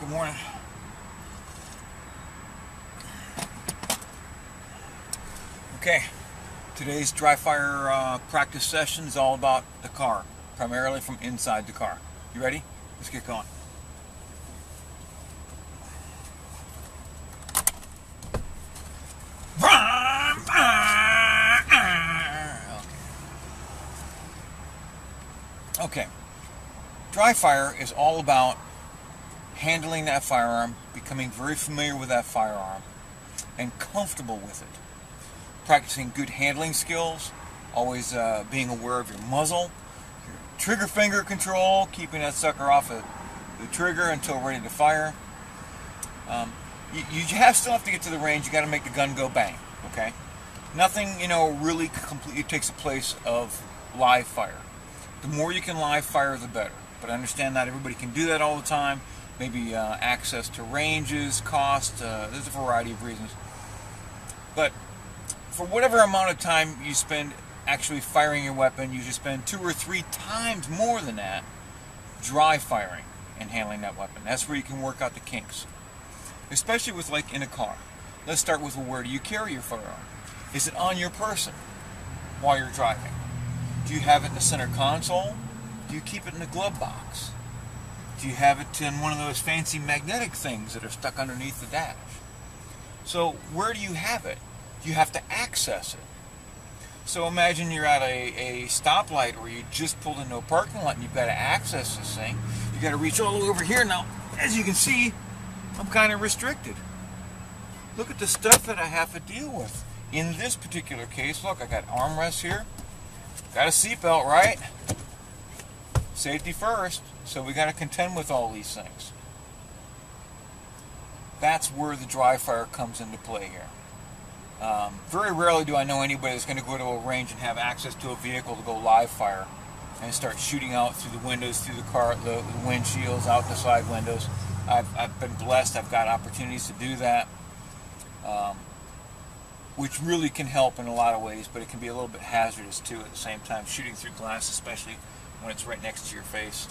Good morning. Okay, today's dry fire practice session is all about the car, primarily from inside the car. You ready? Let's get going. Okay, dry fire is all about handling that firearm, becoming very familiar with that firearm, and comfortable with it. Practicing good handling skills, always being aware of your muzzle, your trigger finger control, keeping that sucker off of the trigger until ready to fire. You still have to get to the range. You got to make the gun go bang. Okay, nothing really completely takes the place of live fire. The more you can live fire, the better. But I understand not everybody can do that all the time. Maybe access to ranges, cost. There's a variety of reasons. But for whatever amount of time you spend actually firing your weapon, you should spend 2 or 3 times more than that dry firing and handling that weapon. That's where you can work out the kinks. Especially with, like, in a car. Let's start with, where do you carry your firearm? Is it on your person while you're driving? Do you have it in the center console? Do you keep it in the glove box? Do you have it in one of those fancy magnetic things that are stuck underneath the dash? So where do you have it? You have to access it. So imagine you're at a stoplight, or you just pulled into a parking lot and you've got to access this thing. You've got to reach all the way over here. Now, as you can see, I'm kind of restricted. Look at the stuff that I have to deal with. In this particular case, look, I got armrests here. Got a seatbelt, right? Safety first. So we got to contend with all these things. That's where the dry fire comes into play here. Very rarely do I know anybody that's going to go to a range and have access to a vehicle to go live fire and start shooting out through the windows, through the car, the windshields, out the side windows. I've been blessed. I've got opportunities to do that, which really can help in a lot of ways, but it can be a little bit hazardous too at the same time, shooting through glass, especially when it's right next to your face.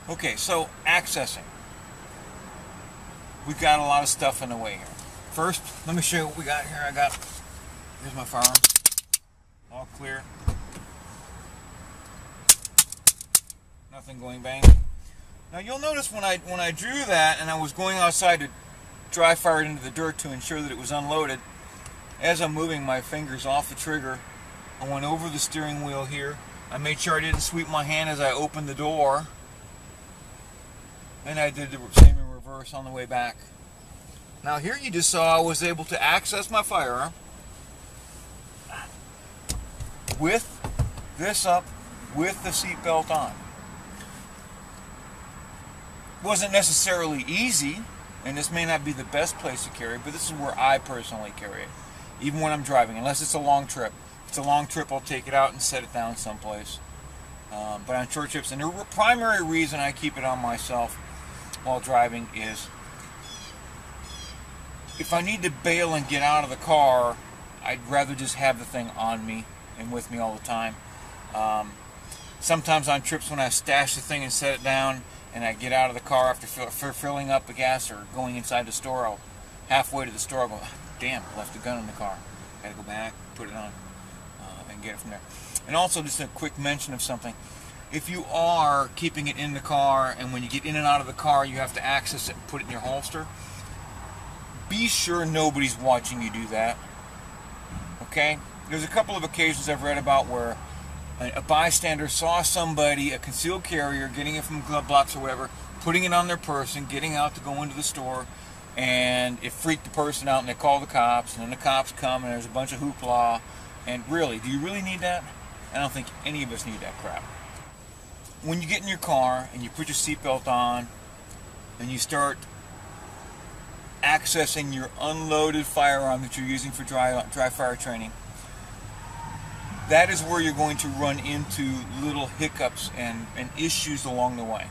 Okay, so accessing. We've got a lot of stuff in the way here. First, let me show you what we got here. Here's my firearm. All clear. Nothing going bang. Now you'll notice when I drew that and I was going outside to dry fire it into the dirt to ensure that it was unloaded, as I'm moving my fingers off the trigger, I went over the steering wheel here. I made sure I didn't sweep my hand as I opened the door. And I did the same in reverse on the way back. Now here you just saw I was able to access my firearm with this up, with the seatbelt on. Wasn't necessarily easy, and this may not be the best place to carry, but this is where I personally carry it, even when I'm driving, unless it's a long trip. If it's a long trip, I'll take it out and set it down someplace. But on short trips, and the primary reason I keep it on myself while driving is if I need to bail and get out of the car, I'd rather just have the thing on me and with me all the time. Sometimes on trips when I stash the thing and set it down, and I get out of the car after filling up the gas or going inside the store, I'll halfway to the store, I'll go, damn, I left the gun in the car. Gotta go back, put it on, and get it from there. And also, just a quick mention of something. If you are keeping it in the car, and when you get in and out of the car, you have to access it and put it in your holster, be sure nobody's watching you do that. Okay? There's a couple of occasions I've read about where a bystander saw somebody, a concealed carrier, getting it from glove box or whatever, putting it on their person, getting out to go into the store, and it freaked the person out, and they call the cops, and then the cops come, and there's a bunch of hoopla. And really, do you really need that? I don't think any of us need that crap. When you get in your car and you put your seatbelt on and you start accessing your unloaded firearm that you're using for dry fire training, that is where you're going to run into little hiccups and issues along the way.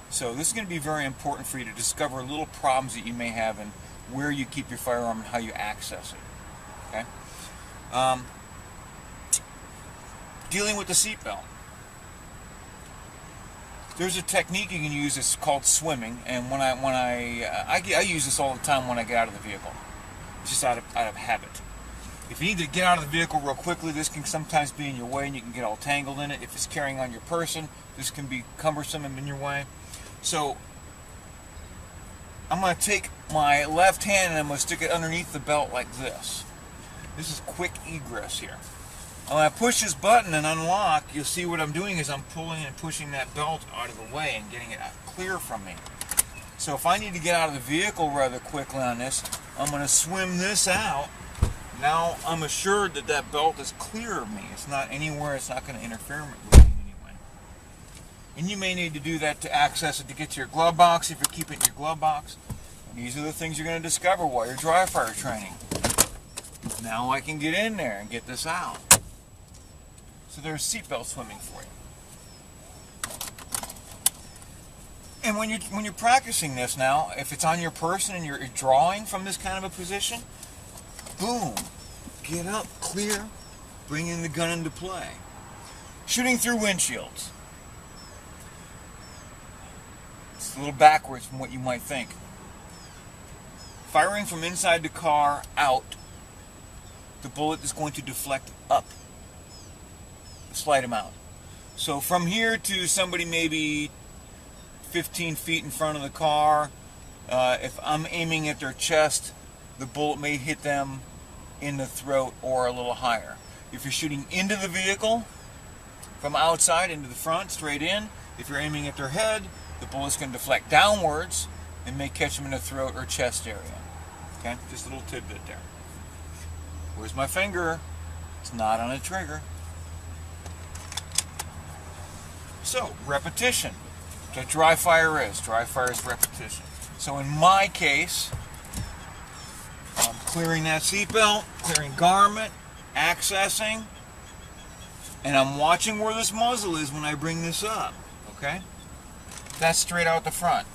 So this is going to be very important for you to discover little problems that you may have in where you keep your firearm and how you access it. Okay? Dealing with the seatbelt. There's a technique you can use. It's called swimming, and I use this all the time when I get out of the vehicle. It's just out of habit. If you need to get out of the vehicle real quickly, this can sometimes be in your way, and you can get all tangled in it. If it's carrying on your person, this can be cumbersome and in your way. So I'm going to take my left hand and I'm going to stick it underneath the belt like this. This is quick egress here. When I push this button and unlock, you'll see what I'm doing is I'm pulling and pushing that belt out of the way and getting it clear from me. So if I need to get out of the vehicle rather quickly on this, I'm going to swim this out. Now I'm assured that that belt is clear of me. It's not anywhere, it's not going to interfere with me in any way. And you may need to do that to access it to get to your glove box if you're keeping it in your glove box. And these are the things you're going to discover while you're dry fire training. Now I can get in there and get this out. So there's seatbelt swimming for you. And when you're practicing this now, if it's on your person and you're drawing from this kind of a position, boom, get up, clear, bringing the gun into play. Shooting through windshields. It's a little backwards from what you might think. Firing from inside the car out, the bullet is going to deflect up a slight amount. So from here to somebody maybe 15 feet in front of the car, if I'm aiming at their chest, the bullet may hit them in the throat or a little higher. If you're shooting into the vehicle, from outside into the front, straight in, if you're aiming at their head, the bullet's going to deflect downwards and may catch them in the throat or chest area. Okay, just a little tidbit there. Where's my finger? It's not on a trigger. So, repetition. That's what dry fire is. Dry fire is repetition. So in my case, I'm clearing that seatbelt, clearing garment, accessing, and I'm watching where this muzzle is when I bring this up. Okay? That's straight out the front.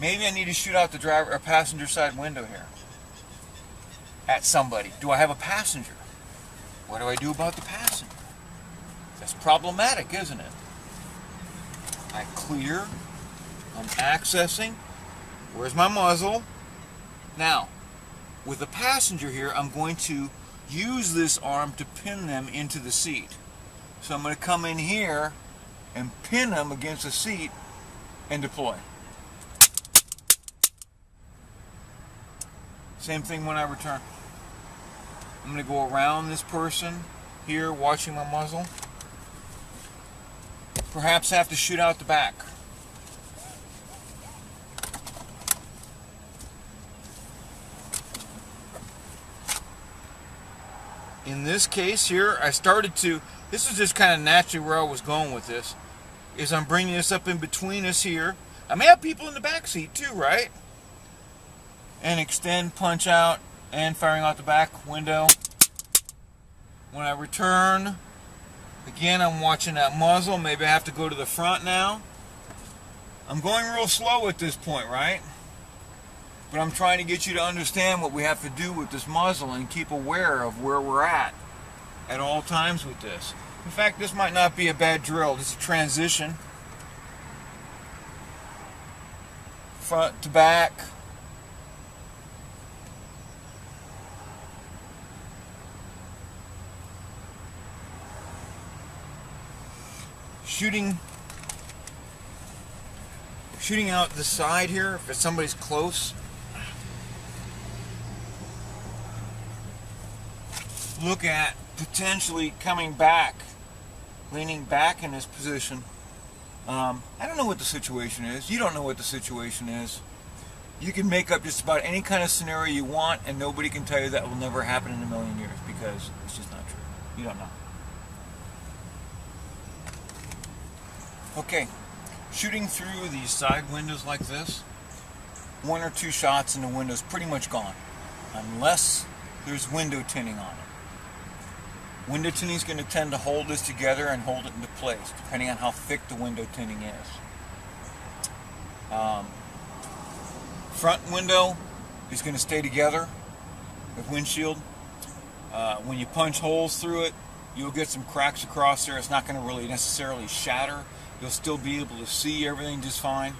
Maybe I need to shoot out the driver or passenger side window here at somebody. Do I have a passenger? What do I do about the passenger? That's problematic, isn't it? I clear, I'm accessing, where's my muzzle? Now, with the passenger here, I'm going to use this arm to pin them into the seat. So I'm going to come in here and pin them against the seat and deploy. Same thing when I return. I'm going to go around this person here, watching my muzzle. Perhaps have to shoot out the back. In this case here, this is just kind of naturally where I was going with this, is I'm bringing this up in between us here. I may have people in the back seat too, right? And extend, punch out, and firing out the back window. When I return, again, I'm watching that muzzle. Maybe I have to go to the front now. I'm going real slow at this point, right? But I'm trying to get you to understand what we have to do with this muzzle and keep aware of where we're at all times with this. In fact, this might not be a bad drill. This is a transition. Front to back. Shooting out the side here, if somebody's close. Look at potentially coming back, leaning back in this position. I don't know what the situation is. You don't know what the situation is. You can make up just about any kind of scenario you want, and nobody can tell you that will never happen in a million years, because it's just not true. You don't know. Okay, shooting through these side windows like this, 1 or 2 shots and the window's pretty much gone, unless there's window tinting on it. Window tinting is going to tend to hold this together and hold it into place, depending on how thick the window tinting is. Front window is going to stay together with windshield. When you punch holes through it, you'll get some cracks across there. It's not going to really necessarily shatter. You'll still be able to see everything just fine.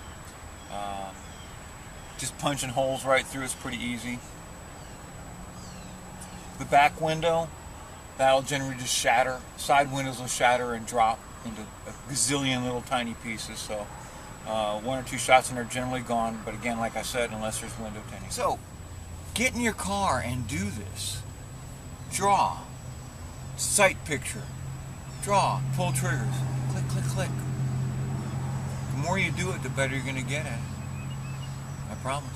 Just punching holes right through is pretty easy. The back window, that'll generally just shatter. Side windows will shatter and drop into a gazillion little tiny pieces. So one or two shots and they're generally gone. But again, like I said, unless there's window tinting. So get in your car and do this. Draw. Sight picture. Draw. Pull triggers. Click, click, click. The more you do it, the better you're going to get at it. I promise.